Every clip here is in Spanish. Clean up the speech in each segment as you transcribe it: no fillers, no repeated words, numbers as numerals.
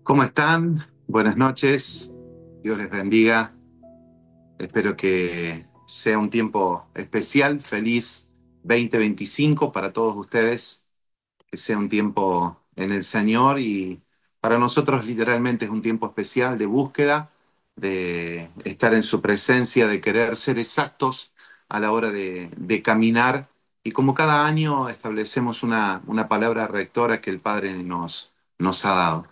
¿Cómo están? Buenas noches. Dios les bendiga. Espero que sea un tiempo especial. Feliz 2025 para todos ustedes. Que sea un tiempo en el Señor y para nosotros literalmente es un tiempo especial de búsqueda, de estar en su presencia, de querer ser exactos a la hora de caminar. Y como cada año establecemos una palabra rectora que el Padre nos ha dado.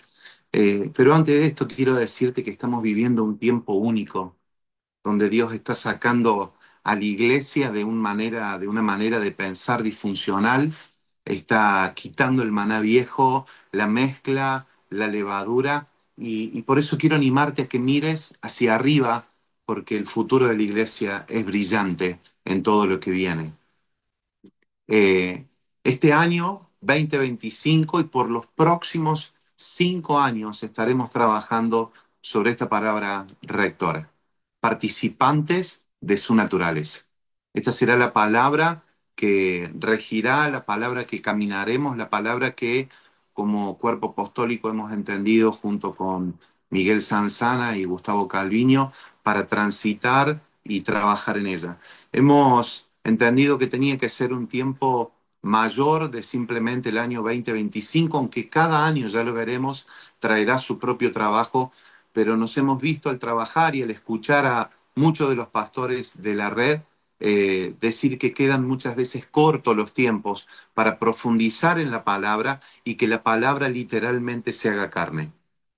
Pero antes de esto quiero decirte que estamos viviendo un tiempo único, donde Dios está sacando a la iglesia de una manera de pensar disfuncional, está quitando el maná viejo, la mezcla, la levadura, y por eso quiero animarte a que mires hacia arriba, porque el futuro de la iglesia es brillante en todo lo que viene. Este año 2025 y por los próximos 5 años estaremos trabajando sobre esta palabra rectora, participantes de su naturaleza. Esta será la palabra que regirá, la palabra que caminaremos, la palabra que como cuerpo apostólico hemos entendido junto con Miguel Sanzana y Gustavo Calviño para transitar y trabajar en ella. Hemos entendido que tenía que ser un tiempo mayor de simplemente el año 2025, aunque cada año, ya lo veremos, traerá su propio trabajo, pero nos hemos visto al trabajar y al escuchar a muchos de los pastores de la red decir que quedan muchas veces cortos los tiempos para profundizar en la palabra y que la palabra literalmente se haga carne.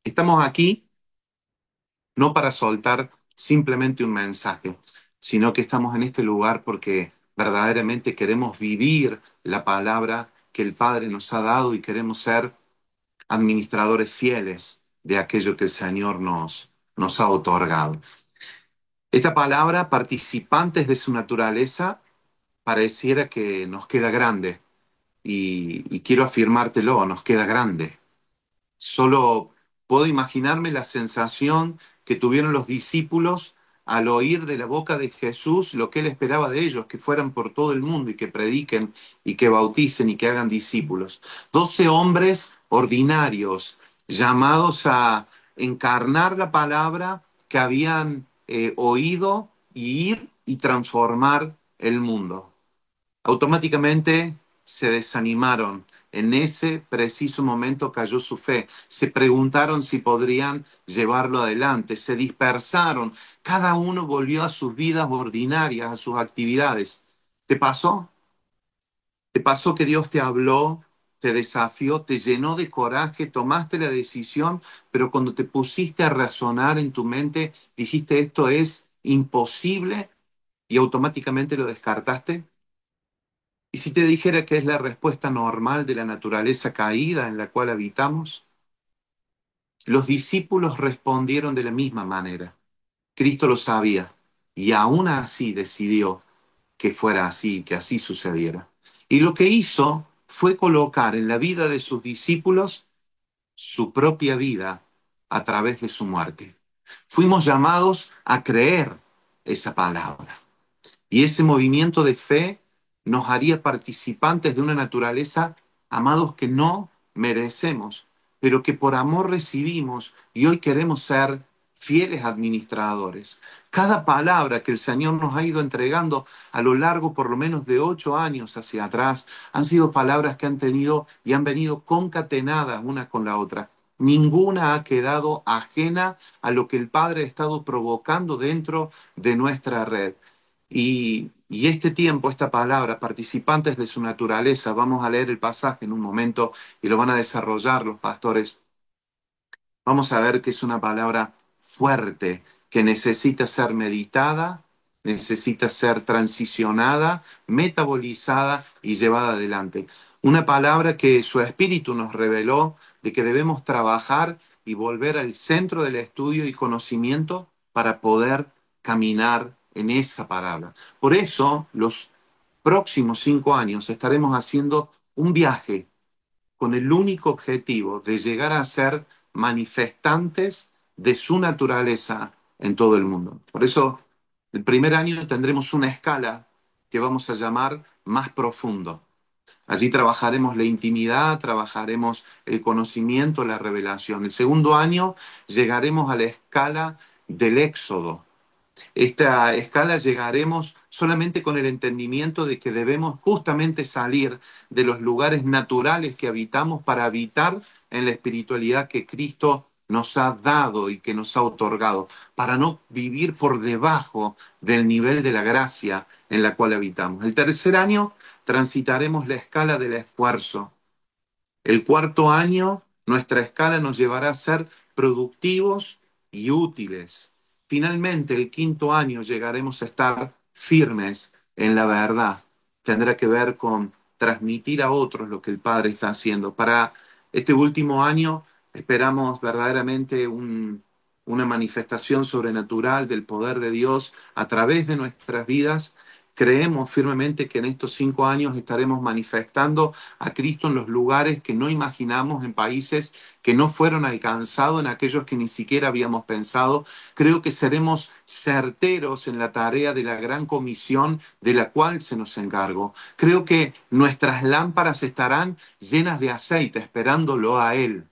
Estamos aquí no para soltar simplemente un mensaje, sino que estamos en este lugar porque verdaderamente queremos vivir la palabra que el Padre nos ha dado y queremos ser administradores fieles de aquello que el Señor nos ha otorgado. Esta palabra, participantes de su naturaleza, pareciera que nos queda grande y quiero afirmártelo, nos queda grande. Solo puedo imaginarme la sensación que tuvieron los discípulos al oír de la boca de Jesús lo que él esperaba de ellos, que fueran por todo el mundo y que prediquen y que bauticen y que hagan discípulos. 12 hombres ordinarios llamados a encarnar la palabra que habían oído y ir y transformar el mundo. Automáticamente se desanimaron. En ese preciso momento cayó su fe. Se preguntaron si podrían llevarlo adelante. Se dispersaron. Cada uno volvió a sus vidas ordinarias, a sus actividades. ¿Te pasó? ¿Te pasó que Dios te habló, te desafió, te llenó de coraje, tomaste la decisión, pero cuando te pusiste a razonar en tu mente, dijiste esto es imposible y automáticamente lo descartaste? ¿Y si te dijera que es la respuesta normal de la naturaleza caída en la cual habitamos? Los discípulos respondieron de la misma manera. Cristo lo sabía y aún así decidió que fuera así, que así sucediera. Y lo que hizo fue colocar en la vida de sus discípulos su propia vida a través de su muerte. Fuimos llamados a creer esa palabra. Y ese movimiento de fe nos haría participantes de una naturaleza, amados, que no merecemos, pero que por amor recibimos y hoy queremos ser fieles administradores. Cada palabra que el Señor nos ha ido entregando a lo largo por lo menos de 8 años hacia atrás han sido palabras que han tenido y han venido concatenadas una con la otra. Ninguna ha quedado ajena a lo que el Padre ha estado provocando dentro de nuestra red. Y este tiempo, esta palabra, participantes de su naturaleza, vamos a leer el pasaje en un momento y lo van a desarrollar los pastores. Vamos a ver que es una palabra fuerte, que necesita ser meditada, necesita ser transicionada, metabolizada y llevada adelante. Una palabra que su espíritu nos reveló de que debemos trabajar y volver al centro del estudio y conocimiento para poder caminar en esa palabra. Por eso, los próximos 5 años estaremos haciendo un viaje con el único objetivo de llegar a ser manifestantes de su naturaleza en todo el mundo. Por eso El primer año tendremos una escala que vamos a llamar más profundo. Allí trabajaremos la intimidad, trabajaremos el conocimiento, la revelación. El segundo año llegaremos a la escala del éxodo. Esta escala llegaremos solamente con el entendimiento de que debemos justamente salir de los lugares naturales que habitamos para habitar en la espiritualidad que Cristo nos ha dado y que nos ha otorgado, para no vivir por debajo del nivel de la gracia en la cual habitamos. El tercer año transitaremos la escala del esfuerzo. El cuarto año, nuestra escala nos llevará a ser productivos y útiles. Finalmente, el quinto año llegaremos a estar firmes en la verdad. Tendrá que ver con transmitir a otros lo que el Padre está haciendo. Para este último año esperamos verdaderamente una manifestación sobrenatural del poder de Dios a través de nuestras vidas. Creemos firmemente que en estos 5 años estaremos manifestando a Cristo en los lugares que no imaginamos, en países que no fueron alcanzados, en aquellos que ni siquiera habíamos pensado. Creo que seremos certeros en la tarea de la gran comisión de la cual se nos encargó. Creo que nuestras lámparas estarán llenas de aceite esperándolo a Él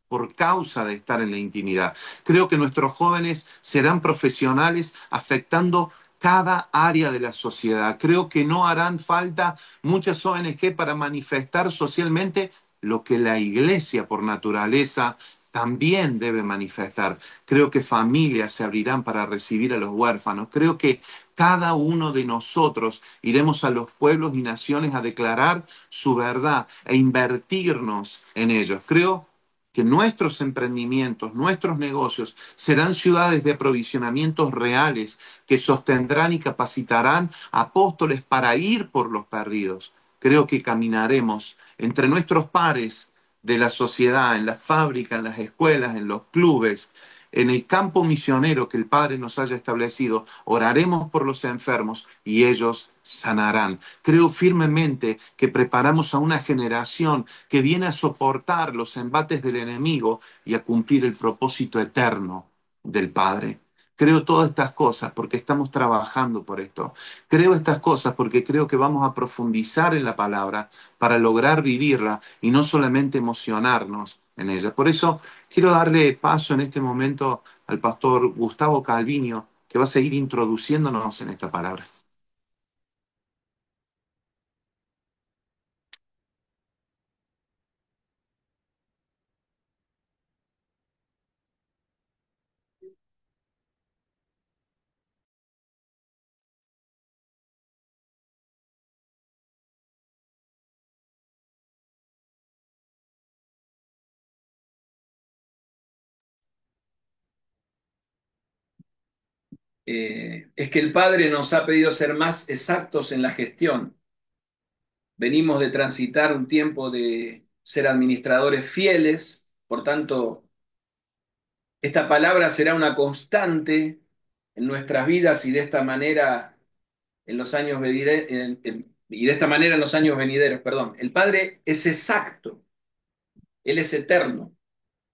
por causa de estar en la intimidad. Creo que nuestros jóvenes serán profesionales afectando cada área de la sociedad. Creo que no harán falta muchas ONG para manifestar socialmente lo que la iglesia por naturaleza también debe manifestar. Creo que familias se abrirán para recibir a los huérfanos. Creo que cada uno de nosotros iremos a los pueblos y naciones a declarar su verdad e invertirnos en ellos. Creo que nuestros emprendimientos, nuestros negocios serán ciudades de aprovisionamientos reales que sostendrán y capacitarán apóstoles para ir por los perdidos. Creo que caminaremos entre nuestros pares de la sociedad, en las fábricas, en las escuelas, en los clubes, en el campo misionero que el Padre nos haya establecido. Oraremos por los enfermos y ellos sanarán. Creo firmemente que preparamos a una generación que viene a soportar los embates del enemigo y a cumplir el propósito eterno del Padre. Creo todas estas cosas porque estamos trabajando por esto. Creo estas cosas porque creo que vamos a profundizar en la palabra para lograr vivirla y no solamente emocionarnos en ella. Por eso quiero darle paso en este momento al pastor Gustavo Calviño, que va a seguir introduciéndonos en esta palabra. Es que el Padre nos ha pedido ser más exactos en la gestión. Venimos de transitar un tiempo de ser administradores fieles, por tanto, esta palabra será una constante en nuestras vidas y de esta manera en los años y de esta manera en los años venideros, perdón. El Padre es exacto, Él es eterno,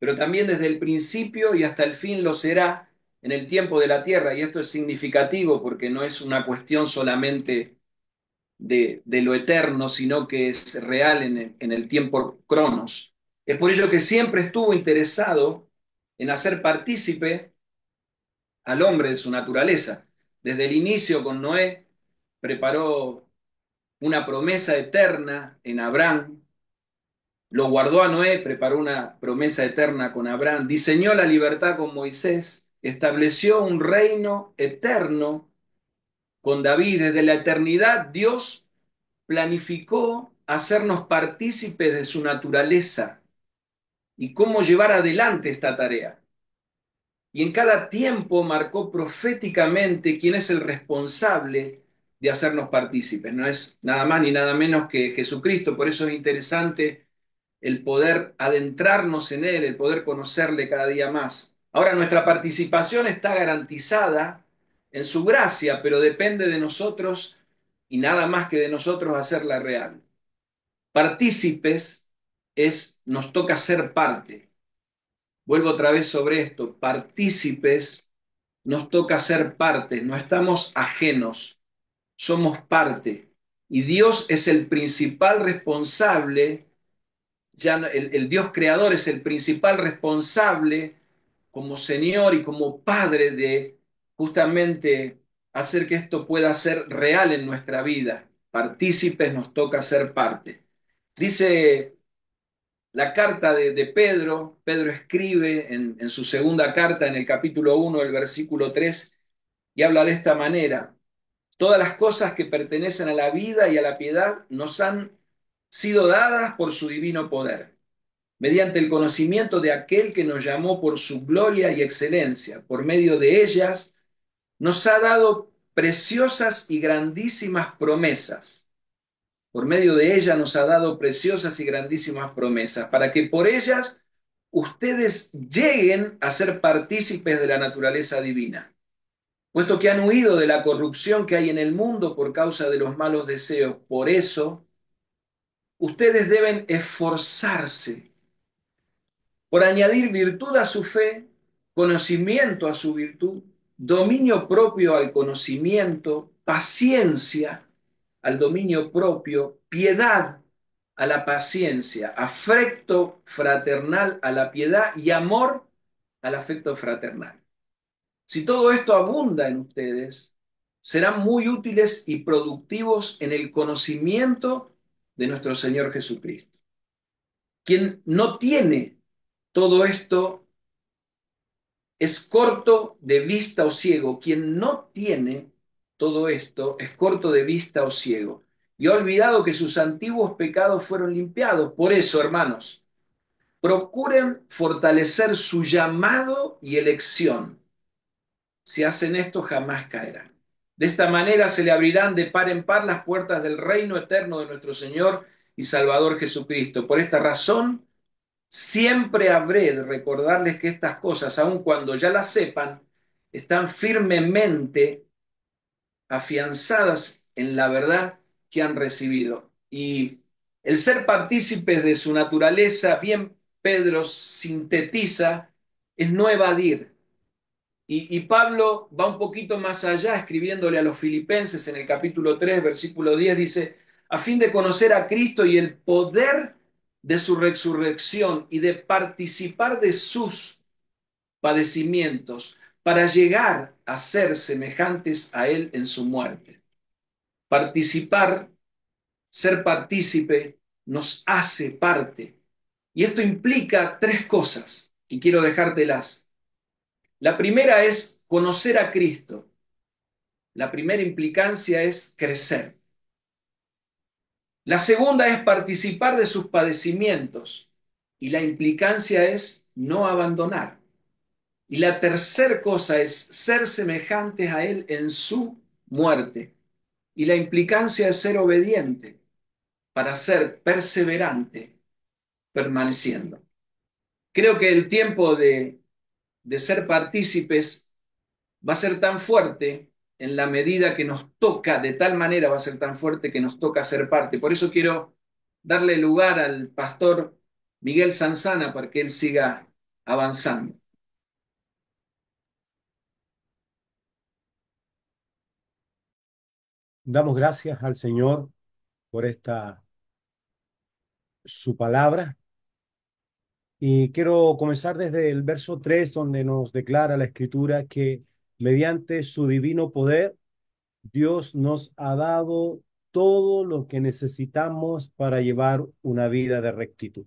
pero también desde el principio y hasta el fin lo será en el tiempo de la tierra, y esto es significativo porque no es una cuestión solamente de lo eterno, sino que es real en el tiempo cronos. Es por ello que siempre estuvo interesado en hacer partícipe al hombre de su naturaleza. Desde el inicio con Noé preparó una promesa eterna en Abraham, lo guardó a Noé, preparó una promesa eterna con Abraham, diseñó la libertad con Moisés, estableció un reino eterno con David. Desde la eternidad Dios planificó hacernos partícipes de su naturaleza y cómo llevar adelante esta tarea. Y en cada tiempo marcó proféticamente quién es el responsable de hacernos partícipes. No es nada más ni nada menos que Jesucristo. Por eso es interesante el poder adentrarnos en Él, el poder conocerle cada día más. Ahora, nuestra participación está garantizada en su gracia, pero depende de nosotros y nada más que de nosotros hacerla real. Partícipes nos toca ser parte. Vuelvo otra vez sobre esto. Partícipes nos toca ser parte, no estamos ajenos, somos parte. Y Dios es el principal responsable, ya el Dios creador es el principal responsable como Señor y como Padre de justamente hacer que esto pueda ser real en nuestra vida. Partícipes nos toca ser parte. Dice la carta de Pedro, Pedro escribe en su segunda carta, en el capítulo 1, el versículo 3, y habla de esta manera: todas las cosas que pertenecen a la vida y a la piedad nos han sido dadas por su divino poder, mediante el conocimiento de aquel que nos llamó por su gloria y excelencia. Por medio de ellas nos ha dado preciosas y grandísimas promesas. Por medio de ella nos ha dado preciosas y grandísimas promesas, para que por ellas ustedes lleguen a ser partícipes de la naturaleza divina, puesto que han huido de la corrupción que hay en el mundo por causa de los malos deseos. Por eso, ustedes deben esforzarse por añadir virtud a su fe, conocimiento a su virtud, dominio propio al conocimiento, paciencia al dominio propio, piedad a la paciencia, afecto fraternal a la piedad y amor al afecto fraternal. Si todo esto abunda en ustedes, serán muy útiles y productivos en el conocimiento de nuestro Señor Jesucristo. Quien no tiene todo esto es corto de vista o ciego. Quien no tiene todo esto es corto de vista o ciego, y ha olvidado que sus antiguos pecados fueron limpiados. Por eso, hermanos, procuren fortalecer su llamado y elección. Si hacen esto, jamás caerán. De esta manera se le abrirán de par en par las puertas del reino eterno de nuestro Señor y Salvador Jesucristo. Por esta razón, siempre habré de recordarles que estas cosas, aun cuando ya las sepan, están firmemente afianzadas en la verdad que han recibido. Y el ser partícipes de su naturaleza, bien Pedro sintetiza, es no evadir. Y Pablo va un poquito más allá, escribiéndole a los filipenses en el capítulo 3, versículo 10, dice: a fin de conocer a Cristo y el poder de su resurrección y de participar de sus padecimientos, para llegar a ser semejantes a Él en su muerte. Participar, ser partícipe, nos hace parte. Y esto implica tres cosas, y quiero dejártelas. La primera es conocer a Cristo. La primera implicancia es crecer. La segunda es participar de sus padecimientos. Y la implicancia es no abandonar. Y la tercera cosa es ser semejantes a Él en su muerte. Y la implicancia es ser obediente para ser perseverante permaneciendo. Creo que el tiempo de ser partícipes va a ser tan fuerte en la medida que nos toca, de tal manera va a ser tan fuerte que nos toca ser parte. Por eso quiero darle lugar al pastor Miguel Sanzana para que él siga avanzando. Damos gracias al Señor por esta su palabra y quiero comenzar desde el verso 3 donde nos declara la Escritura que mediante su divino poder Dios nos ha dado todo lo que necesitamos para llevar una vida de rectitud.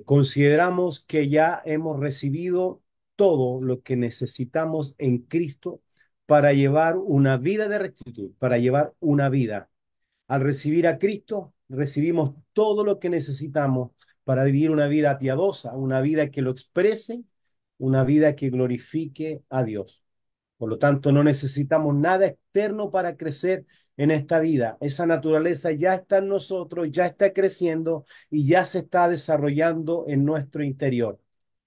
Consideramos que ya hemos recibido todo lo que necesitamos en Cristo para llevar una vida de rectitud, para llevar una vida. Al recibir a Cristo, recibimos todo lo que necesitamos para vivir una vida piadosa, una vida que lo exprese, una vida que glorifique a Dios. Por lo tanto, no necesitamos nada externo para crecer en esta vida. Esa naturaleza ya está en nosotros, ya está creciendo y ya se está desarrollando en nuestro interior.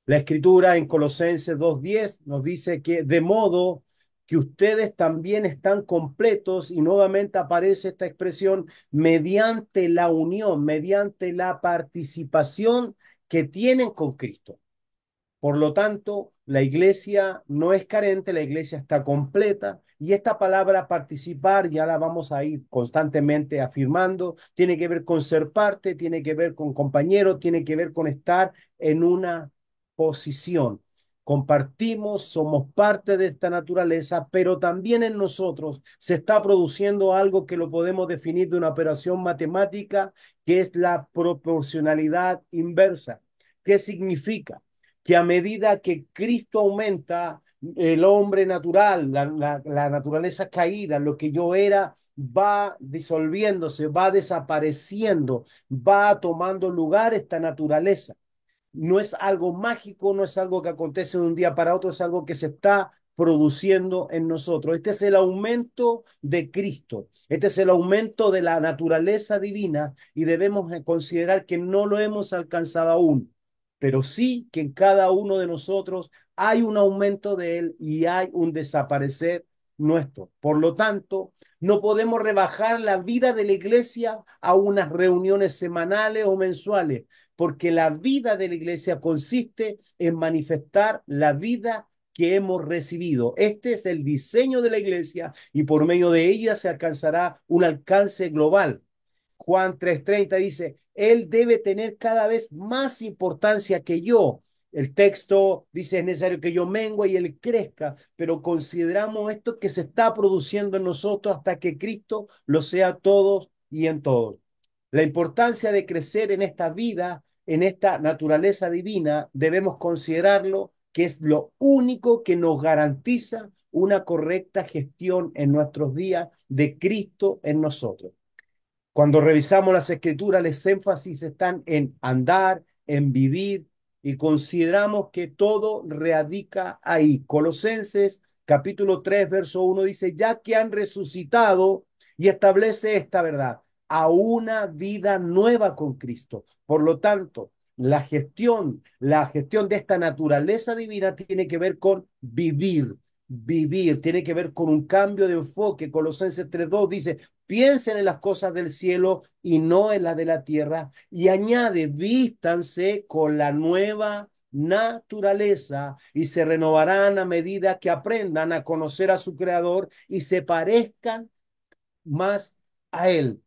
La escritura en Colosenses 2:10 nos dice que de modo que ustedes también están completos, y nuevamente aparece esta expresión, mediante la unión, mediante la participación que tienen con Cristo. Por lo tanto, la iglesia no es carente, la iglesia está completa y esta palabra participar ya la vamos a ir constantemente afirmando. Tiene que ver con ser parte, tiene que ver con compañero, tiene que ver con estar en una posición. Compartimos, somos parte de esta naturaleza, pero también en nosotros se está produciendo algo que lo podemos definir de una operación matemática, que es la proporcionalidad inversa. ¿Qué significa? Que a medida que Cristo aumenta, el hombre natural, la naturaleza caída, lo que yo era, va disolviéndose, va desapareciendo, va tomando lugar esta naturaleza. No es algo mágico, no es algo que acontece de un día para otro, es algo que se está produciendo en nosotros. Este es el aumento de Cristo, este es el aumento de la naturaleza divina y debemos considerar que no lo hemos alcanzado aún, pero sí que en cada uno de nosotros hay un aumento de él y hay un desaparecer nuestro. Por lo tanto, no podemos rebajar la vida de la iglesia a unas reuniones semanales o mensuales, porque la vida de la iglesia consiste en manifestar la vida que hemos recibido. Este es el diseño de la iglesia y por medio de ella se alcanzará un alcance global. Juan 3:30 dice, Él debe tener cada vez más importancia que yo. El texto dice, es necesario que yo mengue y Él crezca, pero consideramos esto que se está produciendo en nosotros hasta que Cristo lo sea todos y en todos. La importancia de crecer en esta vida, en esta naturaleza divina, debemos considerarlo que es lo único que nos garantiza una correcta gestión en nuestros días de Cristo en nosotros. Cuando revisamos las escrituras, los énfasis están en andar, en vivir, y consideramos que todo radica ahí. Colosenses capítulo 3 verso 1 dice, ya que han resucitado y establece esta verdad, a una vida nueva con Cristo. Por lo tanto, la gestión de esta naturaleza divina tiene que ver con vivir. Vivir tiene que ver con un cambio de enfoque. Colosenses 3:2 dice, piensen en las cosas del cielo y no en las de la tierra. Y añade, vístanse con la nueva naturaleza y se renovarán a medida que aprendan a conocer a su creador y se parezcan más a él.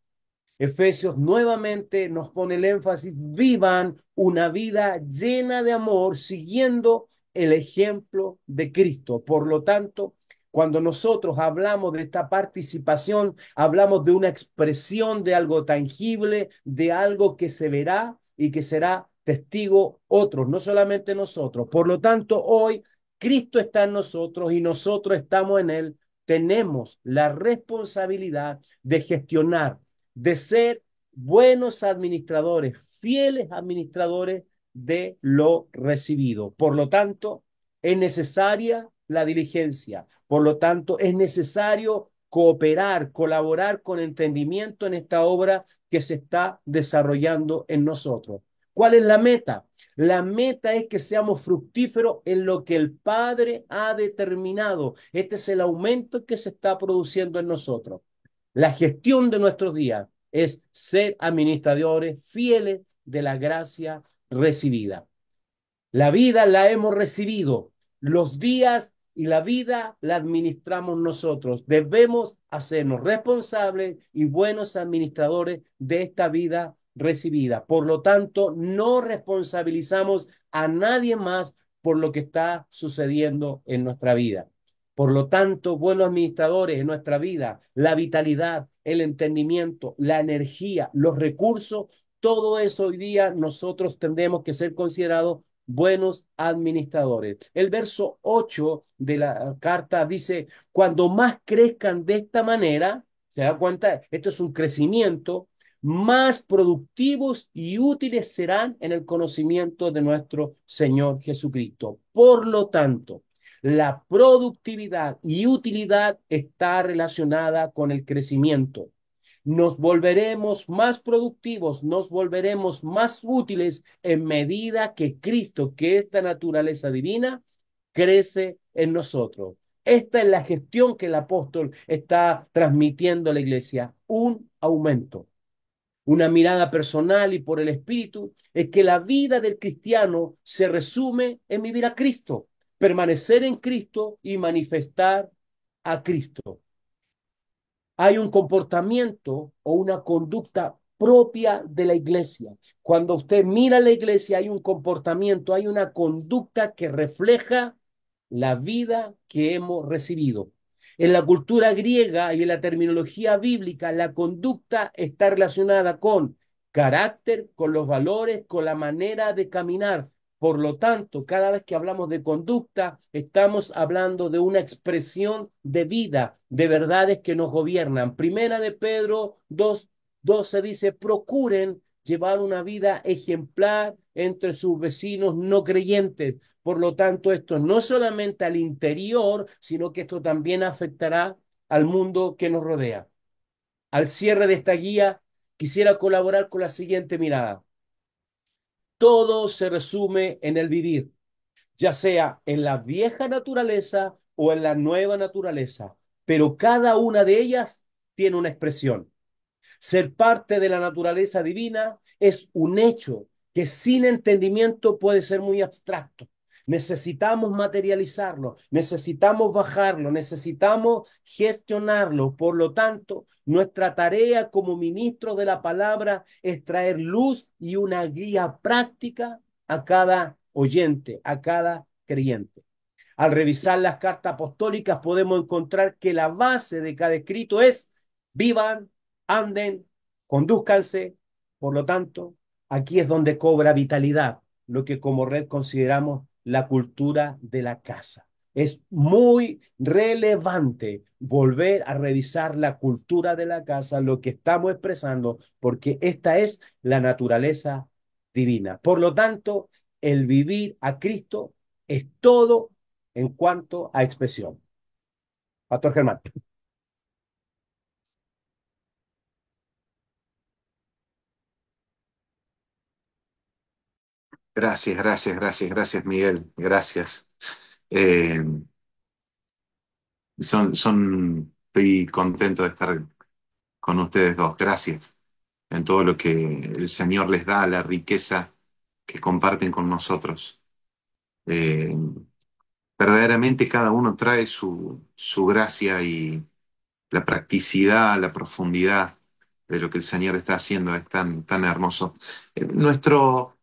Efesios nuevamente nos pone el énfasis, vivan una vida llena de amor, siguiendo el ejemplo de Cristo. Por lo tanto, cuando nosotros hablamos de esta participación, hablamos de una expresión de algo tangible, de algo que se verá y que será testigo otros, no solamente nosotros. Por lo tanto, hoy Cristo está en nosotros y nosotros estamos en él. Tenemos la responsabilidad de gestionar, de ser buenos administradores, fieles administradores de lo recibido. Por lo tanto, es necesaria la diligencia. Por lo tanto, es necesario cooperar, colaborar con entendimiento en esta obra que se está desarrollando en nosotros. ¿Cuál es la meta? La meta es que seamos fructíferos en lo que el Padre ha determinado. Este es el aumento que se está produciendo en nosotros. La gestión de nuestros días es ser administradores fieles de la gracia recibida. La vida la hemos recibido, los días y la vida la administramos nosotros. Debemos hacernos responsables y buenos administradores de esta vida recibida. Por lo tanto, no responsabilizamos a nadie más por lo que está sucediendo en nuestra vida. Por lo tanto, buenos administradores en nuestra vida, la vitalidad, el entendimiento, la energía, los recursos, todo eso hoy día nosotros tendremos que ser considerados buenos administradores. El verso 8 de la carta dice, cuando más crezcan de esta manera, ¿se da cuenta? Esto es un crecimiento, más productivos y útiles serán en el conocimiento de nuestro Señor Jesucristo. Por lo tanto, la productividad y utilidad está relacionada con el crecimiento. Nos volveremos más productivos, nos volveremos más útiles en medida que Cristo, que esta naturaleza divina, crece en nosotros. Esta es la gestión que el apóstol está transmitiendo a la iglesia, un aumento. una mirada personal y por el Espíritu, es que la vida del cristiano se resume en vivir a Cristo, permanecer en Cristo y manifestar a Cristo. Hay un comportamiento o una conducta propia de la iglesia. Cuando usted mira la iglesia, hay un comportamiento, hay una conducta que refleja la vida que hemos recibido. En la cultura griega y en la terminología bíblica, la conducta está relacionada con carácter, con los valores, con la manera de caminar. Por lo tanto, cada vez que hablamos de conducta, estamos hablando de una expresión de vida, de verdades que nos gobiernan. Primera de Pedro 2:12 dice, procuren llevar una vida ejemplar entre sus vecinos no creyentes. Por lo tanto, esto no solamente al interior, sino que esto también afectará al mundo que nos rodea. Al cierre de esta guía, quisiera colaborar con la siguiente mirada. Todo se resume en el vivir, ya sea en la vieja naturaleza o en la nueva naturaleza, pero cada una de ellas tiene una expresión. Ser parte de la naturaleza divina es un hecho que sin entendimiento puede ser muy abstracto. Necesitamos materializarlo, necesitamos bajarlo, necesitamos gestionarlo. Por lo tanto, nuestra tarea como ministros de la palabra es traer luz y una guía práctica a cada oyente, a cada creyente. Al revisar las cartas apostólicas podemos encontrar que la base de cada escrito es vivan, anden, conduzcanse. Por lo tanto, aquí es donde cobra vitalidad lo que como red consideramos la cultura de la casa. Es muy relevante volver a revisar la cultura de la casa, lo que estamos expresando, porque esta es la naturaleza divina. Por lo tanto, el vivir a Cristo es todo en cuanto a expresión. Pastor Germán. Gracias, gracias, gracias, gracias, Miguel. Gracias. Eh, estoy contento de estar con ustedes dos. Gracias en todo lo que el Señor les da, la riqueza que comparten con nosotros. Eh, Verdaderamente cada uno trae su gracia y la practicidad, la profundidad de lo que el Señor está haciendo es tan hermoso. Nuestro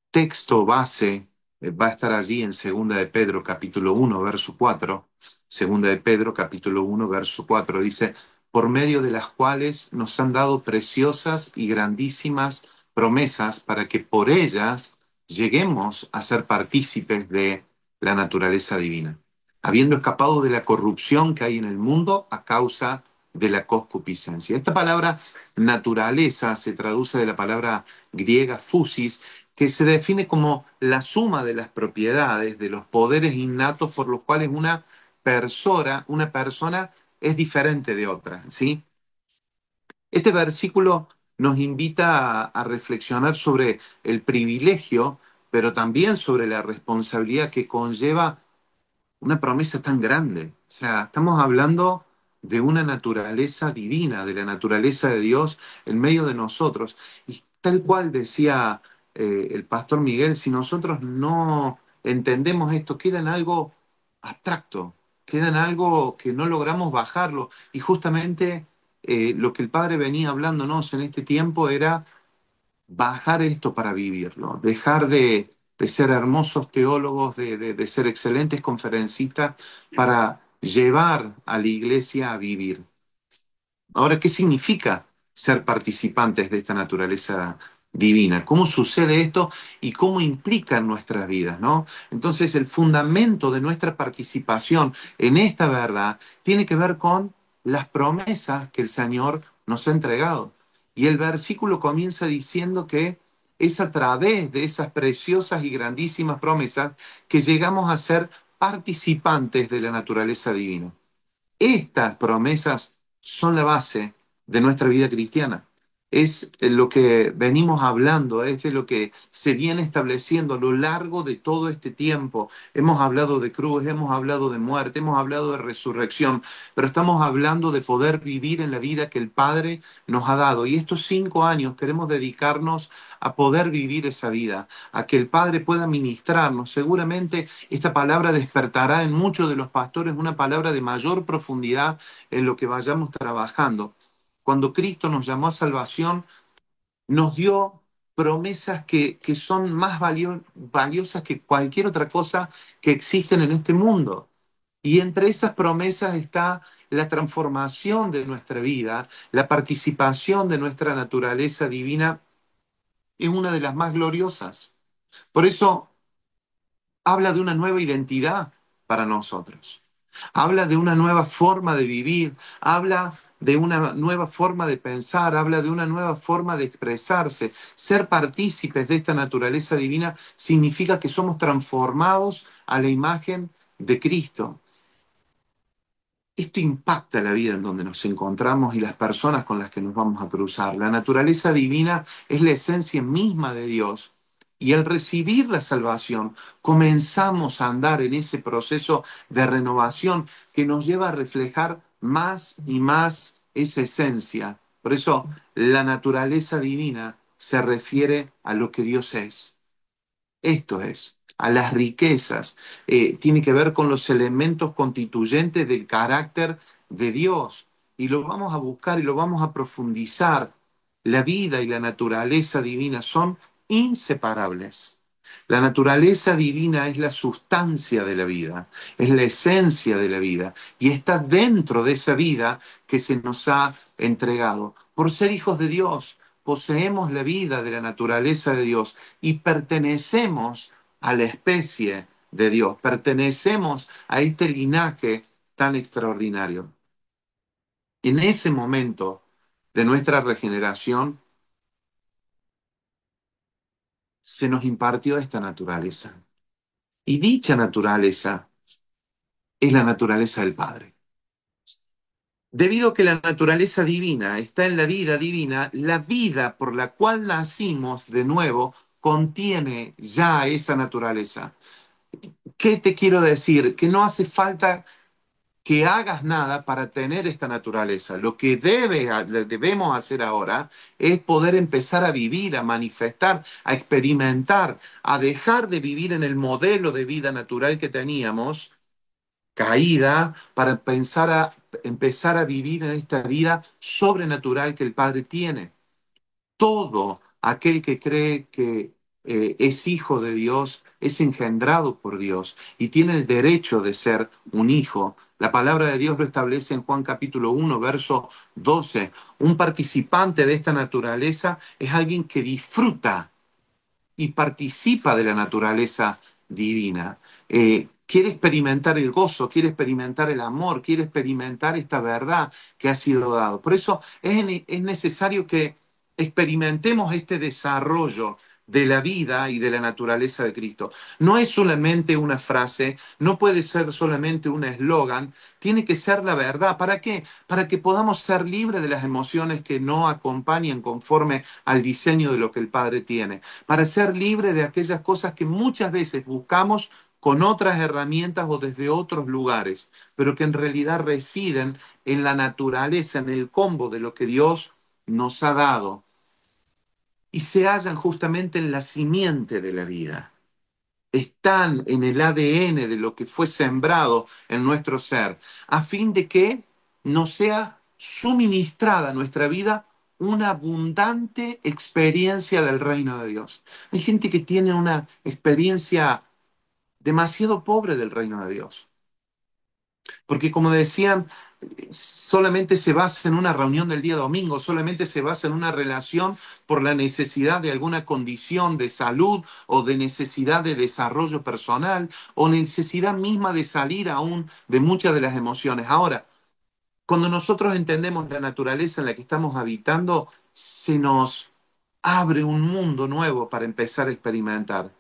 texto base va a estar allí en Segunda de Pedro capítulo 1 verso 4. Segunda de Pedro capítulo 1 verso 4 dice, por medio de las cuales nos han dado preciosas y grandísimas promesas para que por ellas lleguemos a ser partícipes de la naturaleza divina, habiendo escapado de la corrupción que hay en el mundo a causa de la concupiscencia. Esta palabra naturaleza se traduce de la palabra griega physis, que se define como la suma de las propiedades, de los poderes innatos por los cuales una persona es diferente de otra, ¿sí? Este versículo nos invita a reflexionar sobre el privilegio, pero también sobre la responsabilidad que conlleva una promesa tan grande. O sea, estamos hablando de una naturaleza divina, de la naturaleza de Dios en medio de nosotros. Y tal cual decía el pastor Miguel, si nosotros no entendemos esto, queda en algo abstracto, queda en algo que no logramos bajarlo. Y justamente lo que el Padre venía hablándonos en este tiempo era bajar esto para vivirlo, dejar de ser hermosos teólogos, de ser excelentes conferencistas, para llevar a la iglesia a vivir. Ahora, ¿qué significa ser participantes de esta naturaleza divina? ¿Cómo sucede esto y cómo implica en nuestras vidas, ¿no? Entonces, el fundamento de nuestra participación en esta verdad tiene que ver con las promesas que el Señor nos ha entregado. Y el versículo comienza diciendo que es a través de esas preciosas y grandísimas promesas que llegamos a ser participantes de la naturaleza divina. Estas promesas son la base de nuestra vida cristiana. es lo que venimos hablando, es de lo que se viene estableciendo a lo largo de todo este tiempo. Hemos hablado de cruz, hemos hablado de muerte, hemos hablado de resurrección, pero estamos hablando de poder vivir en la vida que el Padre nos ha dado. Y estos 5 años queremos dedicarnos a poder vivir esa vida, a que el Padre pueda ministrarnos. Seguramente esta palabra despertará en muchos de los pastores una palabra de mayor profundidad en lo que vayamos trabajando. Cuando Cristo nos llamó a salvación, nos dio promesas que son más valiosas que cualquier otra cosa que existen en este mundo. Y entre esas promesas está la transformación de nuestra vida, la participación de nuestra naturaleza divina, es una de las más gloriosas. Por eso habla de una nueva identidad para nosotros. Habla de una nueva forma de vivir, habla de una nueva forma de pensar, habla de una nueva forma de expresarse. Ser partícipes de esta naturaleza divina significa que somos transformados a la imagen de Cristo. Esto impacta la vida en donde nos encontramos y las personas con las que nos vamos a cruzar. La naturaleza divina es la esencia misma de Dios. Y al recibir la salvación, comenzamos a andar en ese proceso de renovación que nos lleva a reflejar más y más esa esencia. Por eso, la naturaleza divina se refiere a lo que Dios es. Esto es, a las riquezas, tiene que ver con los elementos constituyentes del carácter de Dios. Y lo vamos a buscar y lo vamos a profundizar. La vida y la naturaleza divina son inseparables. La naturaleza divina es la sustancia de la vida, es la esencia de la vida y está dentro de esa vida que se nos ha entregado. Por ser hijos de Dios, poseemos la vida de la naturaleza de Dios y pertenecemos a la especie de Dios, pertenecemos a este linaje tan extraordinario. En ese momento de nuestra regeneración se nos impartió esta naturaleza. Y dicha naturaleza es la naturaleza del Padre. Debido a que la naturaleza divina está en la vida divina, la vida por la cual nacimos de nuevo contiene ya esa naturaleza. ¿Qué te quiero decir? Que no hace falta que hagas nada para tener esta naturaleza. Lo que debemos hacer ahora es poder empezar a vivir, a manifestar, a experimentar, a dejar de vivir en el modelo de vida natural que teníamos caída para empezar a vivir en esta vida sobrenatural que el Padre tiene. Todo aquel que cree que es hijo de Dios es engendrado por Dios y tiene el derecho de ser un hijo. La palabra de Dios lo establece en Juan capítulo 1, verso 12. Un participante de esta naturaleza es alguien que disfruta y participa de la naturaleza divina. Quiere experimentar el gozo, quiere experimentar el amor, quiere experimentar esta verdad que ha sido dado. Por eso es necesario que experimentemos este desarrollo de la vida y de la naturaleza de Cristo. No es solamente una frase, no puede ser solamente un eslogan, tiene que ser la verdad. ¿Para qué? Para que podamos ser libres de las emociones que no acompañan conforme al diseño de lo que el Padre tiene. Para ser libres de aquellas cosas que muchas veces buscamos con otras herramientas o desde otros lugares, pero que en realidad residen en la naturaleza, en el combo de lo que Dios nos ha dado y se hallan justamente en la simiente de la vida. Están en el ADN de lo que fue sembrado en nuestro ser, a fin de que nos sea suministrada a nuestra vida una abundante experiencia del reino de Dios. Hay gente que tiene una experiencia demasiado pobre del reino de Dios. Porque como decían, solamente se basa en una reunión del día domingo, solamente se basa en una relación por la necesidad de alguna condición de salud o de necesidad de desarrollo personal o necesidad misma de salir aún de muchas de las emociones. Ahora, cuando nosotros entendemos la naturaleza en la que estamos habitando, se nos abre un mundo nuevo para empezar a experimentar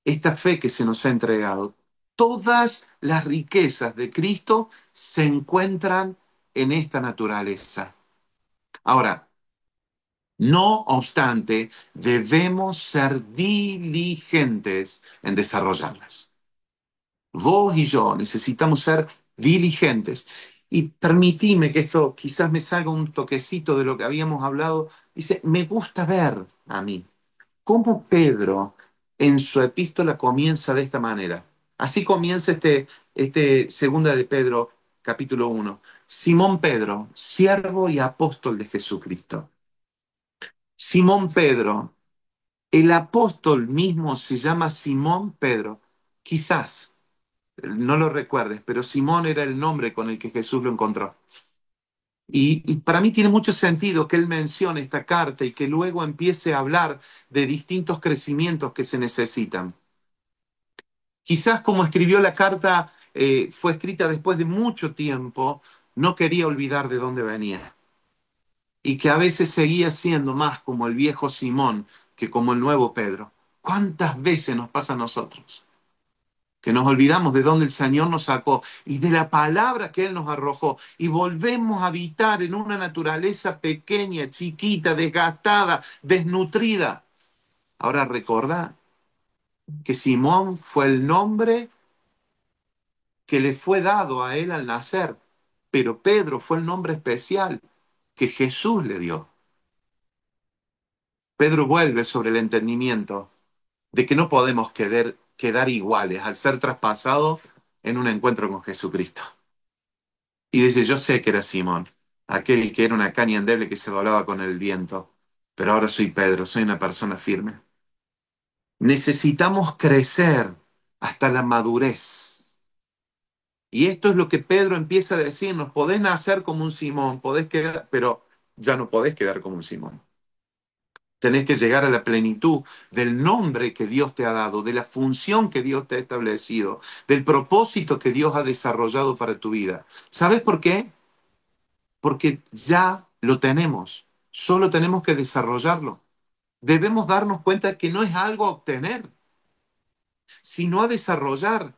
esta fe que se nos ha entregado. Todas las riquezas de Cristo se encuentran en esta naturaleza. Ahora, No obstante, debemos ser diligentes en desarrollarlas. Vos y yo necesitamos ser diligentes. Y permitime que esto quizás me salga un toquecito de lo que habíamos hablado. Dice, me gusta ver a mí cómo Pedro en su epístola comienza de esta manera. Así comienza este segunda de Pedro, capítulo 1. Simón Pedro, siervo y apóstol de Jesucristo. Simón Pedro, el apóstol mismo se llama Simón Pedro. Quizás no lo recuerdes, pero Simón era el nombre con el que Jesús lo encontró. Y para mí tiene mucho sentido que él mencione esta carta y que luego empiece a hablar de distintos crecimientos que se necesitan. Quizás como escribió la carta, fue escrita después de mucho tiempo, no quería olvidar de dónde venía. Y que a veces seguía siendo más como el viejo Simón que como el nuevo Pedro. ¿Cuántas veces nos pasa a nosotros? Que nos olvidamos de dónde el Señor nos sacó y de la palabra que Él nos arrojó y volvemos a habitar en una naturaleza pequeña, chiquita, desgastada, desnutrida. Ahora recordá que Simón fue el nombre que le fue dado a él al nacer, pero Pedro fue el nombre especial que Jesús le dio. Pedro vuelve sobre el entendimiento de que no podemos quedar iguales al ser traspasados en un encuentro con Jesucristo. Y dice, yo sé que era Simón, aquel que era una caña endeble que se doblaba con el viento, pero ahora soy Pedro, soy una persona firme. Necesitamos crecer hasta la madurez. Y esto es lo que Pedro empieza a decirnos, podés nacer como un Simón, podés quedar, pero ya no podés quedar como un Simón. Tenés que llegar a la plenitud del nombre que Dios te ha dado, de la función que Dios te ha establecido, del propósito que Dios ha desarrollado para tu vida. ¿Sabes por qué? Porque ya lo tenemos, solo tenemos que desarrollarlo. Debemos darnos cuenta que no es algo a obtener, sino a desarrollar.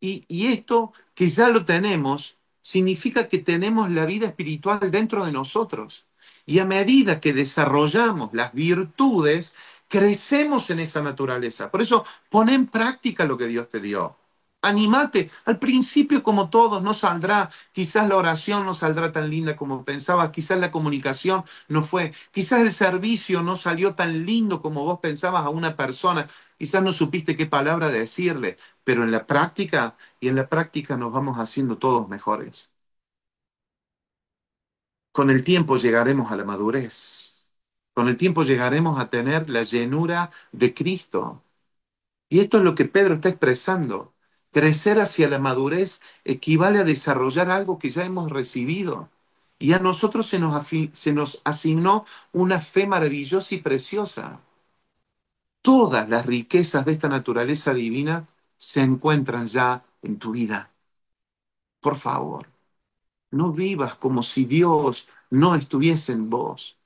Y esto que ya lo tenemos, significa que tenemos la vida espiritual dentro de nosotros. Y a medida que desarrollamos las virtudes, crecemos en esa naturaleza. Por eso, pon en práctica lo que Dios te dio. Animate. Al principio, como todos, no saldrá. Quizás la oración no saldrá tan linda como pensabas. Quizás la comunicación no fue. Quizás el servicio no salió tan lindo como vos pensabas a una persona. Quizás no supiste qué palabra decirle. Pero en la práctica, y en la práctica nos vamos haciendo todos mejores. Con el tiempo llegaremos a la madurez. Con el tiempo llegaremos a tener la llenura de Cristo. Y esto es lo que Pedro está expresando. Crecer hacia la madurez equivale a desarrollar algo que ya hemos recibido. Y a nosotros se nos asignó una fe maravillosa y preciosa. Todas las riquezas de esta naturaleza divina se encuentran ya en tu vida. Por favor, no vivas como si Dios no estuviese en vos.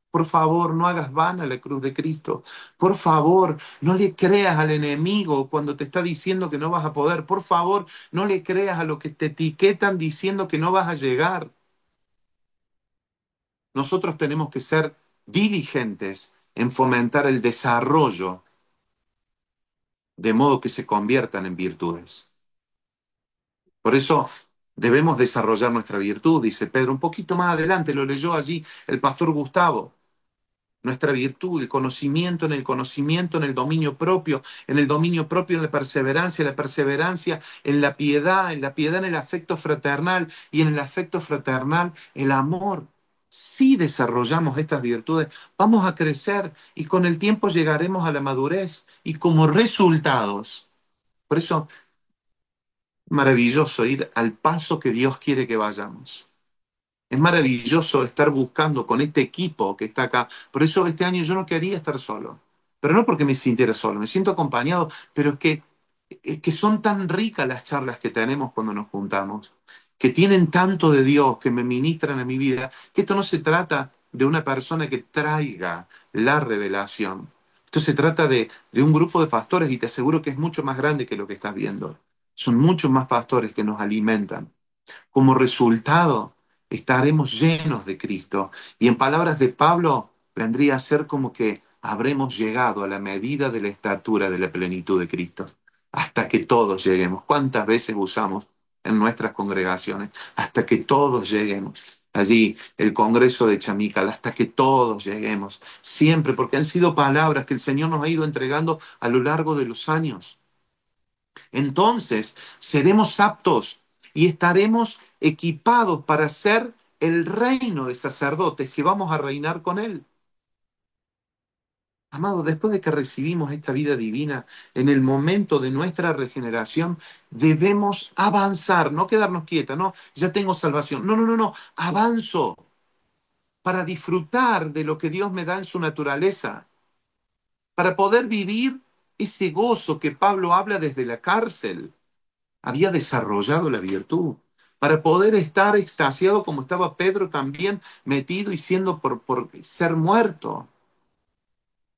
Por favor, no hagas vana la cruz de Cristo. Por favor, no le creas al enemigo cuando te está diciendo que no vas a poder. Por favor, no le creas a lo que te etiquetan diciendo que no vas a llegar. Nosotros tenemos que ser diligentes en fomentar el desarrollo de modo que se conviertan en virtudes. Por eso debemos desarrollar nuestra virtud, dice Pedro. Un poquito más adelante lo leyó allí el pastor Gustavo. Nuestra virtud, el conocimiento en el dominio propio, en el dominio propio en la perseverancia en la piedad en el afecto fraternal y en el afecto fraternal el amor. Si desarrollamos estas virtudes, vamos a crecer y con el tiempo llegaremos a la madurez y como resultados. Por eso maravilloso ir al paso que Dios quiere que vayamos. Es maravilloso estar buscando con este equipo que está acá. Por eso este año yo no quería estar solo. Pero no porque me sintiera solo, me siento acompañado, pero es que son tan ricas las charlas que tenemos cuando nos juntamos, que tienen tanto de Dios, que me ministran a mi vida, que esto no se trata de una persona que traiga la revelación. Esto se trata de un grupo de pastores y te aseguro que es mucho más grande que lo que estás viendo. Son muchos más pastores que nos alimentan. Como resultado, estaremos llenos de Cristo. Y en palabras de Pablo, vendría a ser como que habremos llegado a la medida de la estatura de la plenitud de Cristo, hasta que todos lleguemos. ¿Cuántas veces usamos en nuestras congregaciones? Hasta que todos lleguemos. Allí, el Congreso de Chamical, hasta que todos lleguemos. Siempre, porque han sido palabras que el Señor nos ha ido entregando a lo largo de los años. Entonces, seremos aptos y estaremos equipados para ser el reino de sacerdotes que vamos a reinar con Él. Amado, después de que recibimos esta vida divina, en el momento de nuestra regeneración, debemos avanzar, no quedarnos quietos, no, ya tengo salvación. No, no, no, no, avanzo para disfrutar de lo que Dios me da en su naturaleza, para poder vivir ese gozo que Pablo habla desde la cárcel. Había desarrollado la virtud para poder estar extasiado como estaba Pedro también metido y siendo por ser muerto.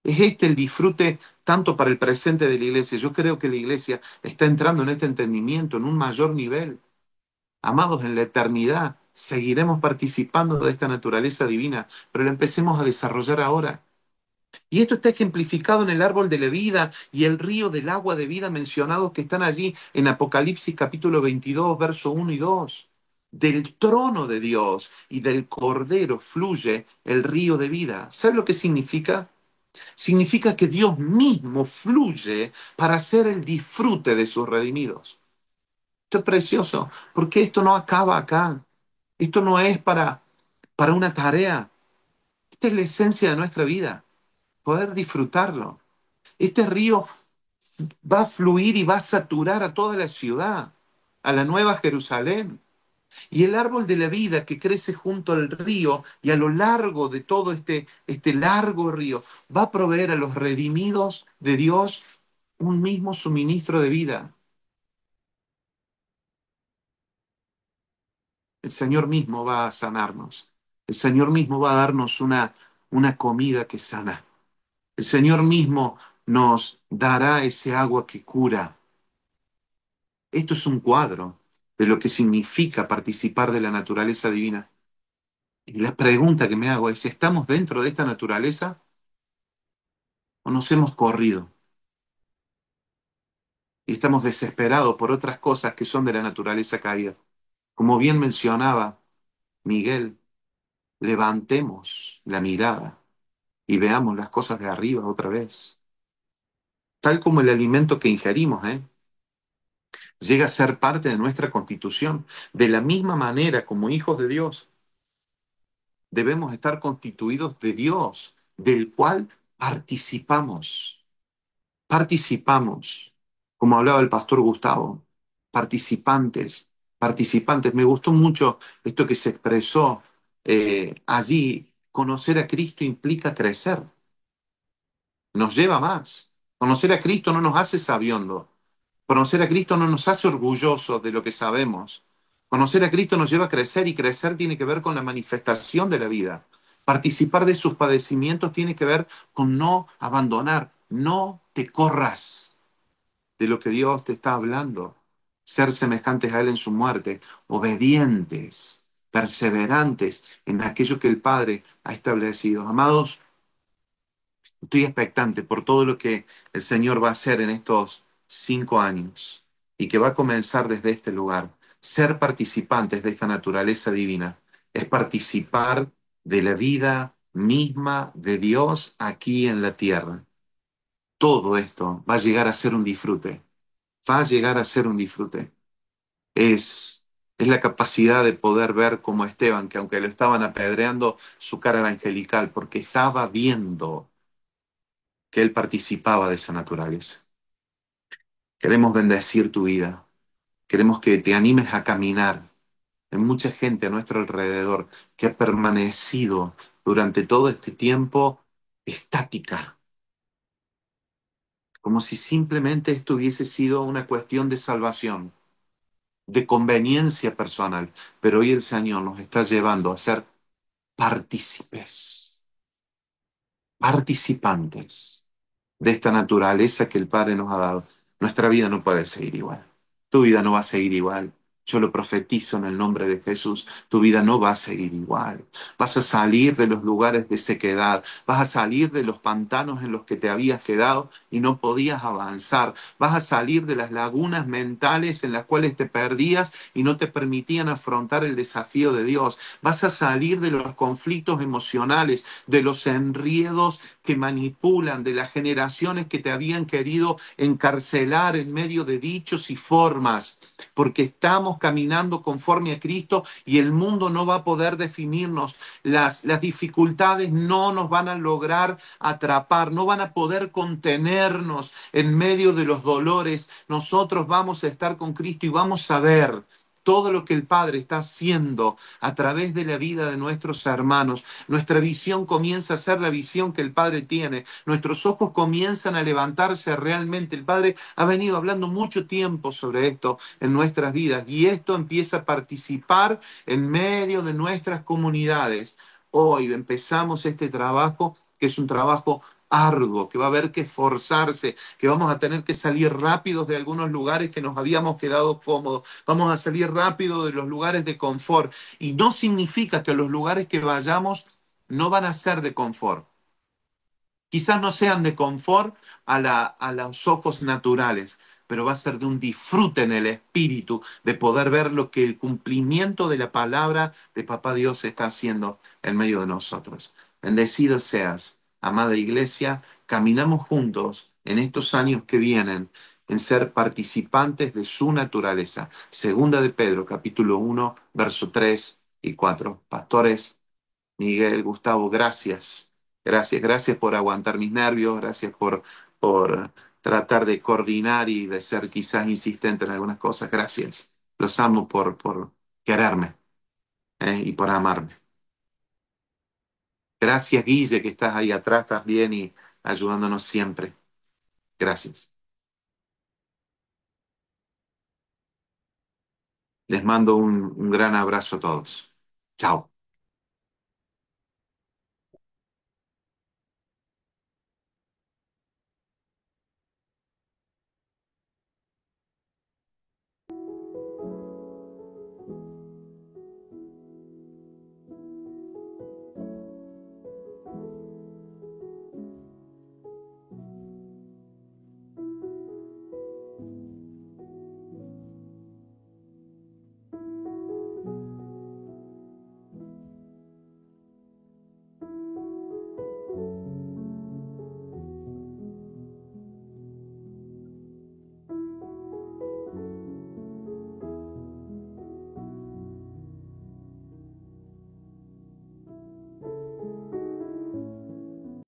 Es este el disfrute tanto para el presente de la iglesia. Yo creo que la iglesia está entrando en este entendimiento en un mayor nivel. Amados, en la eternidad seguiremos participando de esta naturaleza divina, pero la empecemos a desarrollar ahora. Y esto está ejemplificado en el árbol de la vida y el río del agua de vida mencionados que están allí en Apocalipsis capítulo 22, verso 1 y 2. Del trono de Dios y del Cordero fluye el río de vida. ¿Sabe lo que significa? Significa que Dios mismo fluye para hacer el disfrute de sus redimidos. Esto es precioso, porque esto no acaba acá. Esto no es para una tarea. Esta es la esencia de nuestra vida, poder disfrutarlo. Este río va a fluir y va a saturar a toda la ciudad, a la nueva Jerusalén. Y el árbol de la vida que crece junto al río y a lo largo de todo este largo río va a proveer a los redimidos de Dios un mismo suministro de vida. El Señor mismo va a sanarnos. El Señor mismo va a darnos una comida que sana. El Señor mismo nos dará ese agua que cura. Esto es un cuadro de lo que significa participar de la naturaleza divina. Y la pregunta que me hago es, ¿estamos dentro de esta naturaleza o nos hemos corrido? Y estamos desesperados por otras cosas que son de la naturaleza caída. Como bien mencionaba Miguel, levantemos la mirada y veamos las cosas de arriba otra vez. Tal como el alimento que ingerimos, llega a ser parte de nuestra constitución. De la misma manera, como hijos de Dios, debemos estar constituidos de Dios, del cual participamos. Participamos, como hablaba el pastor Gustavo, participantes, participantes. Me gustó mucho esto que se expresó allí. Conocer a Cristo implica crecer, nos lleva más. Conocer a Cristo no nos hace sabiondos. Conocer a Cristo no nos hace orgullosos de lo que sabemos. Conocer a Cristo nos lleva a crecer y crecer tiene que ver con la manifestación de la vida. Participar de sus padecimientos tiene que ver con no abandonar, no te corras de lo que Dios te está hablando. Ser semejantes a Él en su muerte, obedientes, perseverantes en aquello que el Padre ha establecido. Amados, estoy expectante por todo lo que el Señor va a hacer en estos 5 años y que va a comenzar desde este lugar. Ser participantes de esta naturaleza divina es participar de la vida misma de Dios aquí en la tierra. Todo esto va a llegar a ser un disfrute. Va a llegar a ser un disfrute. Es la capacidad de poder ver como Esteban, que aunque lo estaban apedreando, su cara era angelical, porque estaba viendo que él participaba de esa naturaleza. Queremos bendecir tu vida. Queremos que te animes a caminar. Hay mucha gente a nuestro alrededor que ha permanecido durante todo este tiempo estática, como si simplemente esto hubiese sido una cuestión de salvación, de conveniencia personal. Pero hoy el Señor nos está llevando a ser partícipes, participantes de esta naturaleza que el Padre nos ha dado. Nuestra vida no puede seguir igual. Tu vida no va a seguir igual. Yo lo profetizo en el nombre de Jesús. Tu vida no va a seguir igual. Vas a salir de los lugares de sequedad. Vas a salir de los pantanos en los que te habías quedado y no podías avanzar. Vas a salir de las lagunas mentales en las cuales te perdías y no te permitían afrontar el desafío de Dios. Vas a salir de los conflictos emocionales, de los enriedos que manipulan, de las generaciones que te habían querido encarcelar en medio de dichos y formas, porque estamos caminando conforme a Cristo y el mundo no va a poder definirnos. Las dificultades no nos van a lograr atrapar, no van a poder contenernos en medio de los dolores. Nosotros vamos a estar con Cristo y vamos a ver todo lo que el Padre está haciendo a través de la vida de nuestros hermanos. Nuestra visión comienza a ser la visión que el Padre tiene. Nuestros ojos comienzan a levantarse realmente. El Padre ha venido hablando mucho tiempo sobre esto en nuestras vidas y esto empieza a participar en medio de nuestras comunidades. Hoy empezamos este trabajo que es un trabajo arduo, que va a haber que esforzarse, que vamos a tener que salir rápidos de algunos lugares que nos habíamos quedado cómodos, vamos a salir rápido de los lugares de confort. Y no significa que los lugares que vayamos no van a ser de confort. Quizás no sean de confort a los ojos naturales, pero va a ser de un disfrute en el espíritu de poder ver lo que el cumplimiento de la palabra de Papá Dios está haciendo en medio de nosotros. Bendecido seas, amada iglesia, caminamos juntos en estos años que vienen en ser participantes de su naturaleza. Segunda de Pedro, capítulo 1, verso 3 y 4. Pastores, Miguel, Gustavo, gracias. Gracias, gracias por aguantar mis nervios, gracias por tratar de coordinar y de ser quizás insistente en algunas cosas. Gracias. Los amo por quererme, y por amarme. Gracias, Guille, que estás ahí atrás también y ayudándonos siempre. Gracias. Les mando un gran abrazo a todos. Chao.